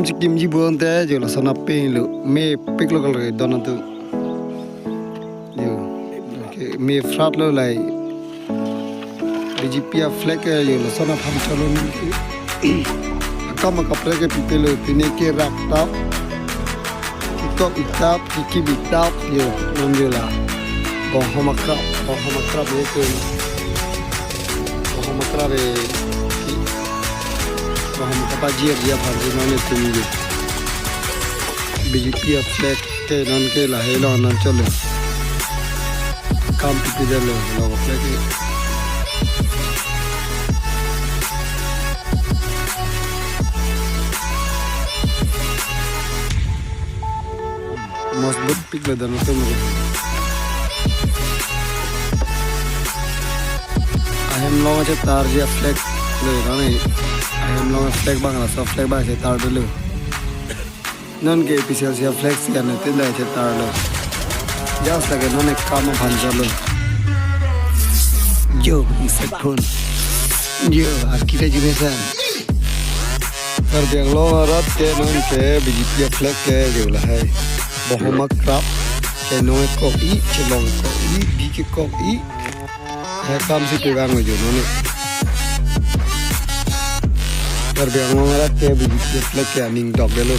kim ji buông té giờ là sao nắp pin lự mê pick lo cái đó nó tự giờ mê flat lo lại BGP flag cái giờ là sao nắp ham cho luôn cái mà cặp cái pipe lự pin cái rap tap TikTok itap kiki bitap giờ non giờ là bon homakrab ये तो bon homakrab है हम कपाजिया दिया फार्जी non इतनी BJP flag के non के लाहे लो non चले काम पिटे चले लोग फ्लैग मजबूत पिक ले देना तो मुझे हम लोग अच्छे तार जिया फ्लैग ले रहा नहीं हम लोग फ्लैग बांगला सब फ्लैग बांग से तार डले नॉन के पीछे से फ्लैग से करने ते ले से तार ले जस्ट लगे नॉन एक काम भान चलो जो इस फोन जो आखिर जीने से कर दिया लोग रात के नॉन के बीजेपी फ्लैग के जो ला है बहुत क्राप के नॉन को ई चलों को ई बी के को ई है काम से पे बांग जो नॉन कर दिया लोग रात के बीजेपी फ्लैग के अनिंग डॉग ले लो